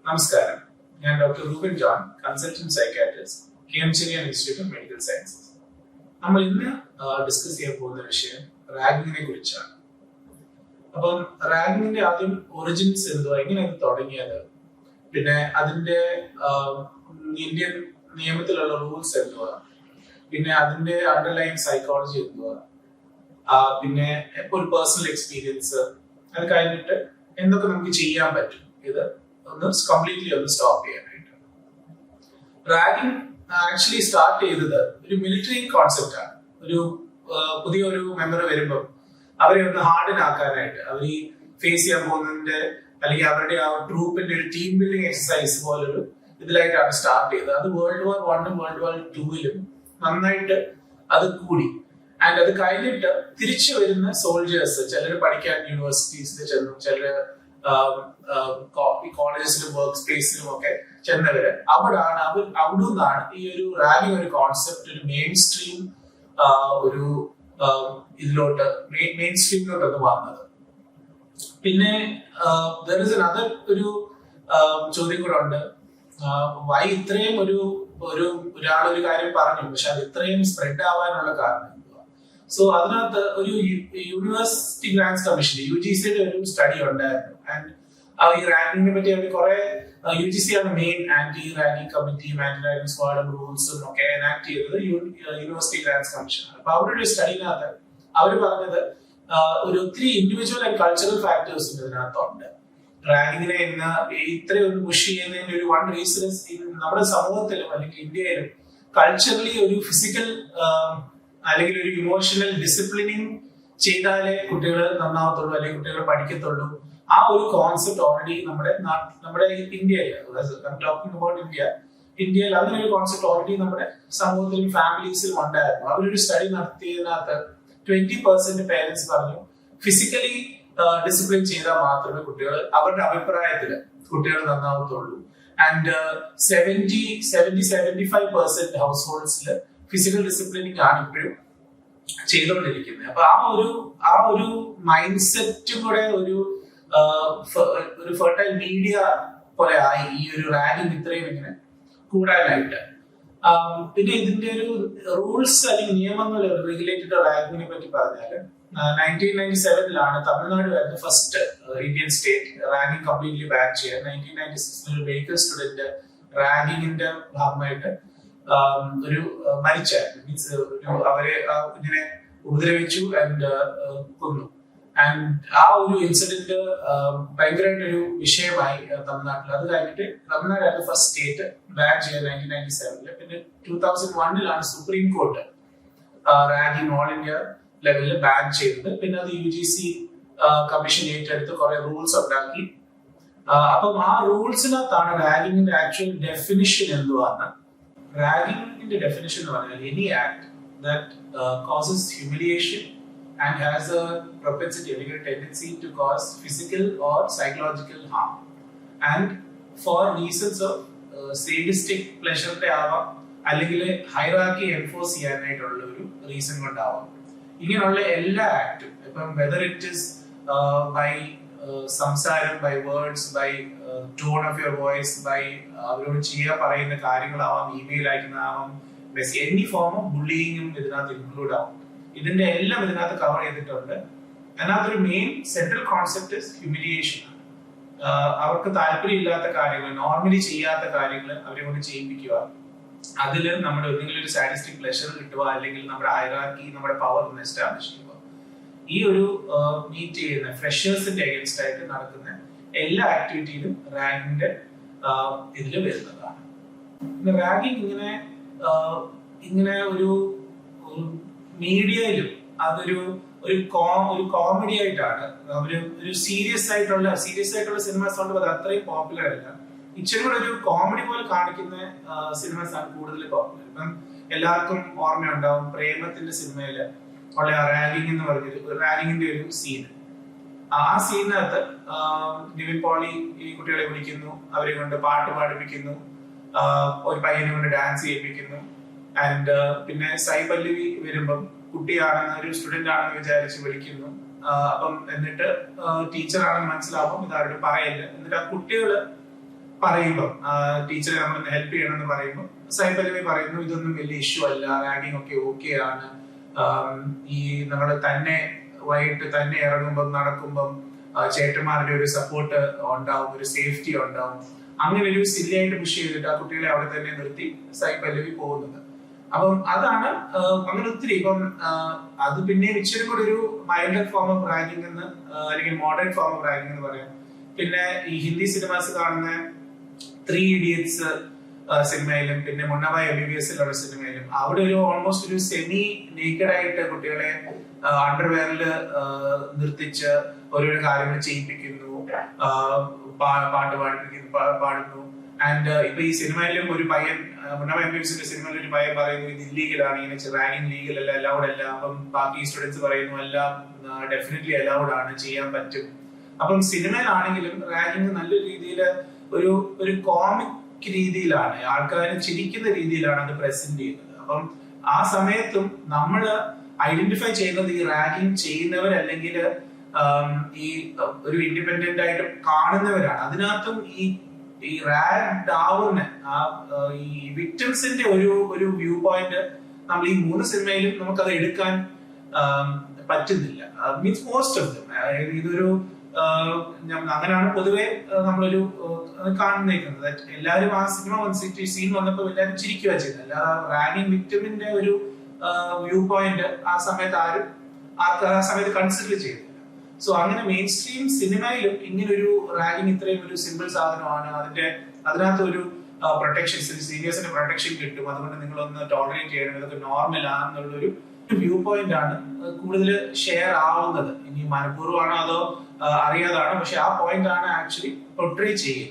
നമസ്കാരം, ഞാൻ doctor Reuben John, consultant psychiatrist, KM institute of medical sciences. നമ്മൾ ഇന്ന് ഡിസ്കസ് ചെയ്യാൻ പോകുന്ന വിഷയം റാഗിങ്ങിനെ കുറിച്ചാണ്. അപ്പം റാഗിങ്ങിന്റെ ആദ്യം ഒറിജിൻസ് എന്തുവാ, എങ്ങനെ അത് തുടങ്ങിയത്, പിന്നെ അതിന്റെ ഇന്ത്യൻ നിയമത്തിലുള്ള റൂൾസ് എന്തുവാ, പിന്നെ അതിന്റെ അണ്ടർലൈൻ സൈക്കോളജി എന്തുവാ, പിന്നെ ഒരു പേഴ്സണൽ എക്സ്പീരിയൻസ്, അത് കഴിഞ്ഞിട്ട് എന്തൊക്കെ നമുക്ക് ചെയ്യാൻ പറ്റും, ഇത് ഒന്ന് കംപ്ലീറ്റ്ലി ഒന്ന് സ്റ്റോപ്പ് ചെയ്യാനായിട്ട്. റാഗിങ് ആക്ച്വലി സ്റ്റാർട്ട് ചെയ്തത് ഒരു മിലിറ്ററി കോൺസെപ്റ്റ് ആണ്. ഒരു പുതിയൊരു മെമ്പർ വരുമ്പോൾ അവരെ ഒന്ന് ഹാർഡൻ ആക്കാനായിട്ട്, അവർ ഈ ഫേസ് ചെയ്യാൻ പോകുന്നതിന്റെ അല്ലെങ്കിൽ അവരുടെ ആ ട്രൂപ്പിന്റെ ഒരു ടീം ബിൽഡിംഗ് എക്സസൈസ് പോലൊരു ഇതിലായിട്ടാണ് സ്റ്റാർട്ട് ചെയ്തത്. അത് World War I World War II നന്നായിട്ട് അത് കൂടി. ആൻഡ് അത് കഴിഞ്ഞിട്ട് തിരിച്ചു വരുന്ന സോൾജേഴ്സ്, ചിലർ പഠിക്കാൻ യൂണിവേഴ്സിറ്റീസിൽ ചെന്നു, ചിലർ കോളേജസിലും വർക്ക് സ്പേസിലും ഒക്കെ ചെന്നവര് അവിടെ നിന്നാണ് ഈ ഒരു റാഗിങ് ഒരു കോൺസെപ്റ്റ് ഒരു മെയിൻ സ്ട്രീം ഒരു ഇതിലോട്ട് മെയിൻ സ്ട്രീമിലോട്ട് അത് വന്നത്. പിന്നെ ഒരു ചോദ്യം കൂടെ ഉണ്ട്, വൈ ഇത്രയും ഒരാളൊരു കാര്യം പറഞ്ഞു, പക്ഷെ അത് ഇത്രയും സ്പ്രെഡ് ആവാനുള്ള കാരണം. സോ അതിനകത്ത് ഒരു യൂണിവേഴ്സിറ്റി ഗ്രാന്റ്സ് കമ്മീഷൻ UGC ഒരു സ്റ്റഡി ഉണ്ടായിരുന്നു. ആൻഡ് ഈ റാങ്കിങ്ങിനെ പറ്റി അവർ കുറെ UGC ആണ് മെയിൻ ആന്റി റാങ്കിങ് കമ്മിറ്റിയും ആന്റി റാങ്കിങ് സ്ക്വാഡും റൂൾസും ഒക്കെ എനാക്ട് ചെയ്തത് യൂണിവേഴ്സിറ്റി ഗ്രാന്റ്സ് കമ്മീഷൻ ആണ്. അപ്പൊ അവരുടെ ഒരു സ്റ്റഡിനകത്ത് അവർ പറഞ്ഞത് ഒരു 3 ഇൻഡിവിജ്വൽ ആൻഡ് കൾച്ചറൽ ഫാക്ടേഴ്സ് ഇതിനകത്തുണ്ട്. റാങ്കിങ്ങിനെ ഇന്ന് ഇത്രയൊന്ന് പുഷ് ചെയ്യുന്നതിന്റെ ഒരു വൺ റീസൺ നമ്മുടെ സമൂഹത്തിലും അല്ലെങ്കിൽ ഇന്ത്യയിലും കൾച്ചറലി ഒരു ഫിസിക്കൽ അല്ലെങ്കിൽ ഒരു ഇമോഷണൽ ഡിസിപ്ലിനിങ് ചെയ്താലേ കുട്ടികൾ നന്നാവത്തുള്ളൂ അല്ലെങ്കിൽ കുട്ടികൾ പഠിക്കത്തുള്ളൂ. ആ ഒരു കോൺസെപ്റ്റ് ഓൾറെഡി നമ്മുടെ ഇന്ത്യയിൽ, ടോക്കിംഗ് അബൌട്ട് ഇന്ത്യയിൽ അതിനൊരു കോൺസെപ്റ്റ് ഓൾറെഡി നമ്മുടെ സമൂഹത്തിലും ഫാമിലീസിലും ഉണ്ടായിരുന്നു. അവരൊരു സ്റ്റഡി നടത്തിയതിനകത്ത് 20% പേരൻസ് പറഞ്ഞു ഫിസിക്കലി ഡിസിപ്ലിൻ ചെയ്താൽ മാത്രമേ കുട്ടികൾ, അവരുടെ അഭിപ്രായത്തിൽ കുട്ടികൾ നന്നാവത്തുള്ളൂ. ആൻഡ് 75% ഹൗസ് ഹോൾഡ്സിൽ ഫിസിക്കൽ ഡിസിപ്ലിനിങ് ആണ് ഇപ്പോഴും ചെയ്തുകൊണ്ടിരിക്കുന്നത്. അപ്പൊ ആ ഒരു മൈൻഡ് സെറ്റും കൂടെ ഒരു ഫെർട്ടൈൽ മീഡിയ പോലെ ആയി ഈ ഒരു റാഗിങ് ഇത്രയും ഇങ്ങനെ കൂടാനായിട്ട്. പിന്നെ ഇതിന്റെ ഒരു റൂൾസ് അല്ലെങ്കിൽ നിയമങ്ങൾ റെഗുലേറ്റഡ് റാഗിങ്ങിനെ പറ്റി പറഞ്ഞാൽ 1997 തമിഴ്നാട് വരുന്ന first Indian state ragging completely ban ചെയ്യാൻ. 1996 ഒരു മെഡിക്കൽ സ്റ്റുഡന്റ് റാഗിങ്ങിന്റെ ഭാഗമായിട്ട് ഒരു മരിച്ചായിരുന്നു. മീൻസ് അവരെ ഇങ്ങനെ ഉപദ്രവിച്ചു ആൻഡ് കൊന്നു. ആൻഡ് ആ ഒരു ഇൻസിഡന്റ് ഭയങ്കരമായിട്ടൊരു വിഷയമായി തമിഴ്നാട്ടിൽ. അത് കഴിഞ്ഞിട്ട് തമിഴ്നാട് ഫസ്റ്റ് സ്റ്റേറ്റ് ബാൻ ചെയ്യാൻ 1997. പിന്നെ 2001 supreme court ragging all India ലെവലിൽ ബാൻ ചെയ്തത്. പിന്നെ അത് UGC കമ്മീഷൻ ഏറ്റെടുത്ത് കുറെ റൂൾസ് ഉണ്ടാക്കി. അപ്പം ആ റൂൾസിനകത്താണ് റാഗിങ്ങിന്റെ ആക്ച്വൽ ഡെഫിനിഷൻ എന്തുവാണ്. റാഗിങ്ങിന്റെ ഡെഫിനിഷൻ എന്ന് പറഞ്ഞാൽ any act that causes humiliation and has a propensity or a tendency to cause physical or psychological harm and for reasons of sadistic pleasure ആവാം, അല്ലെങ്കിൽ ഹൈറാർക്കി എൻഫോഴ്സ് ചെയ്യാനായിട്ടുള്ള ഒരു റീസൺ കൊണ്ടാവാം. ഇങ്ങനെയുള്ള എല്ലാ ആക്ടും, ഇപ്പം വെദർ ഇറ്റ് ഇസ് ബൈ സംസാരം, by words, by tone of your voice, by അവരോട് ചെയ്യാൻ പറയുന്ന കാര്യങ്ങളാവാം, ഇമെയിൽ അയക്കുന്നതാവാം, എനി ഫോം ഓഫ് ബുള്ളിങ്ങും ഇതിനകത്ത് ഇൻക്ലൂഡ് ആവും. ഇതിന്റെ എല്ലാം ഇതിനകത്ത് കവർ ചെയ്തിട്ടുണ്ട്. അതിനകത്തൊരു മെയിൻ സെൻട്രൽ കോൺസെപ്റ്റ് ഹ്യൂമിലിയേഷൻ ആണ്. അവർക്ക് താല്പര്യമില്ലാത്ത കാര്യങ്ങൾ, നോർമലി ചെയ്യാത്ത കാര്യങ്ങൾ അവരെ കൊണ്ട് ചെയ്യിപ്പിക്കുക, അതിൽ നമ്മുടെ എന്തെങ്കിലും ഒരു സാഡിസ്റ്റിക് പ്ലഷർ കിട്ടുക, അല്ലെങ്കിൽ നമ്മുടെ ഹൈറാർക്കി, നമ്മുടെ പവർ ഒന്ന് എസ്റ്റാബ്ലിഷ് ചെയ്യുക. ഈ ഒരു മീറ്റ് ചെയ്യുന്ന ഫ്രഷേഴ്സിന്റെ അഗേൻസ്റ്റ് ആയിട്ട് നടക്കുന്ന എല്ലാ ആക്ടിവിറ്റിയിലും റാഗിങ്ങിന്റെ ഇതിൽ വരുന്നതാണ്. റാഗിങ് ഇങ്ങനെ ഒരു മീഡിയയിലും അതൊരു കോമഡി ആയിട്ടാണ്. ഒരു സീരിയസ് ആയിട്ടുള്ള സിനിമാസ് കൊണ്ട് അത് അത്രയും പോപ്പുലർ അല്ല. ഇച്ചിരി കൂടെ ഒരു കോമഡി പോലെ കാണിക്കുന്ന സിനിമാസ് ആണ് കൂടുതൽ പോപ്പുലർ. ഇപ്പം എല്ലാവർക്കും ഓർമ്മയുണ്ടാവും പ്രേമത്തിന്റെ സിനിമയില് ഉള്ള റാഗിങ് എന്ന് പറഞ്ഞൊരു റാഗിങ്ങിന്റെ ഒരു സീൻ. ആ സീനിനകത്ത് നിവിൻ പോളി ഈ കുട്ടികളെ വിളിക്കുന്നു, അവരെ കൊണ്ട് പാട്ട് പാടിപ്പിക്കുന്നു, ഒരു പയ്യനെ കൊണ്ട് ഡാൻസ് ചെയ്യിപ്പിക്കുന്നു. ആൻഡ് പിന്നെ സായി പല്ലവി വരുമ്പം കുട്ടിയാണെന്ന്, ഒരു സ്റ്റുഡന്റ് ആണെന്ന് വിചാരിച്ച് വിളിക്കുന്നു. അപ്പം എന്നിട്ട് ടീച്ചർ ആണെന്ന് മനസ്സിലാവും, ഇതാരോട് പറയില്ല. എന്നിട്ട് ആ കുട്ടികള് പറയുമ്പോൾ ടീച്ചറെ നമ്മളൊന്ന് ഹെൽപ്പ് ചെയ്യണമെന്ന് പറയുമ്പോൾ സായി പല്ലവി പറയുന്നു ഇതൊന്നും വലിയ ഇഷ്യൂ അല്ല, റാഗിങ് ഒക്കെ ഓക്കെ ആണ്. ഈ നമ്മൾ തന്നെ വൈകിട്ട് തന്നെ ഇറങ്ങുമ്പം നടക്കുമ്പം ചേട്ടന്മാരുടെ ഒരു സപ്പോർട്ട് ഉണ്ടാവും, ഒരു സേഫ്റ്റി ഉണ്ടാവും. അങ്ങനെ ഒരു സില്ലിയായിട്ട് പുഷ് ചെയ്തിട്ട് ആ കുട്ടികളെ അവിടെ തന്നെ നിർത്തി സായി പല്ലവി പോകുന്നത്. അപ്പം അതാണ് അങ്ങനെ ഒത്തിരി ഇപ്പം അത് പിന്നെ ഇച്ചിരി കൂടെ ഒരു മൈൽഡർ ഫോം ഓഫ് റാഗിങ് എന്ന് അല്ലെങ്കിൽ മോഡേൺ ഫോം ഓഫ് റാഗിങ് എന്ന് പറയാം. പിന്നെ ഈ ഹിന്ദി സിനിമാസ് കാണുന്ന 3 Idiots സിനിമയിലും പിന്നെ മുന്നബായ് MBBSലുള്ള സിനിമയിലും അവിടെ ഒരു ഓൾമോസ്റ്റ് ഒരു സെമി നേക്കഡ് ആയിട്ട് കുട്ടികളെ അണ്ടർവെയറിൽ നിർത്തിച്ച് ഓരോരോ കാര്യങ്ങൾ ചെയ്യിപ്പിക്കുന്നു, പാട്ട് പാടുന്നു. ആൻഡ് ഇപ്പൊ ഈ സിനിമയിലും ഒരു പയ്യൻ മുന്നബായ് MBBSന്റെ സിനിമയിൽ ഒരു പയ്യൻ പറയുന്നു ഇത് ഇല്ലീഗലാണ്, ഇങ്ങനെ റാഗിങ് ലീഗൽ അല്ല, അലൗഡ് അല്ല. അപ്പം ബാക്കി സ്റ്റുഡൻസ് പറയുന്നു അല്ല, ഡെഫിനറ്റ്ലി അലൗഡ് ആണ്, ചെയ്യാൻ പറ്റും. അപ്പം സിനിമയിലാണെങ്കിലും റാഗിങ് നല്ല രീതിയിൽ ഒരു കോമിക് രീതിയിലാണ്, ആൾക്കാരെ ചിരിക്കുന്ന രീതിയിലാണ് അത് പ്രസന്റ് ചെയ്യുന്നത്. അപ്പം ആ സമയത്തും നമ്മൾ ഐഡന്റിഫൈ ചെയ്യുന്നത് ഈ റാഗിങ് ചെയ്യുന്നവർ അല്ലെങ്കിൽ ഈ ഒരു ഇൻഡിപെൻഡന്റ് ആയിട്ട് കാണുന്നവരാണ്. അതിനകത്തും ഈ റാഗ് ആവുന്ന ഈ വിക്ടിംസിന്റെ ഒരു വ്യൂ പോയിന്റ് നമ്മൾ ഈ 3 സിനിമയിലും നമുക്കത് എടുക്കാൻ പറ്റുന്നില്ല. മീൻസ് മോസ്റ്റ് ഓഫ് ദം ഇതൊരു അങ്ങനെയാണ് പൊതുവെ നമ്മളൊരു കാണുന്നേക്കുന്നത്. എല്ലാവരും ആ സിനിമ സീൻ വന്നപ്പോൾ എല്ലാവരും ചിരിക്കുക ചെയ്തത്, അല്ലാതെ റാഗിങ് വിക്ടിമിന്റെ ഒരു വ്യൂ പോയിന്റ് ആ സമയത്ത് ആരും ആ സമയത്ത് കൺസിഡർ ചെയ്തില്ല. സോ അങ്ങനെ മെയിൻ സ്ട്രീം സിനിമയിലും ഇങ്ങനൊരു റാഗിങ് ഇത്രയും ഒരു സിമ്പിൾ സാധനമാണ്, അതിനകത്ത് ഒരു പ്രൊട്ടക്ഷൻ, സീനിയേഴ്സിന്റെ പ്രൊട്ടക്ഷൻ കിട്ടും, അതുകൊണ്ട് നിങ്ങളൊന്ന് ടോളറേറ്റ് ചെയ്യണം, ഇതൊക്കെ നോർമൽ ആണെന്നുള്ളൊരു വ്യൂ പോയിന്റ് ആണ് കൂടുതൽ ഷെയർ ആവുന്നത്. ഇനി മനഃപൂർവ്വമാണോ അതോ അറിയാതാണോ, പക്ഷെ ആ പോയിന്റ് ആണ് ആക്ച്വലി പോർട്രേ ചെയ്യുന്നത്.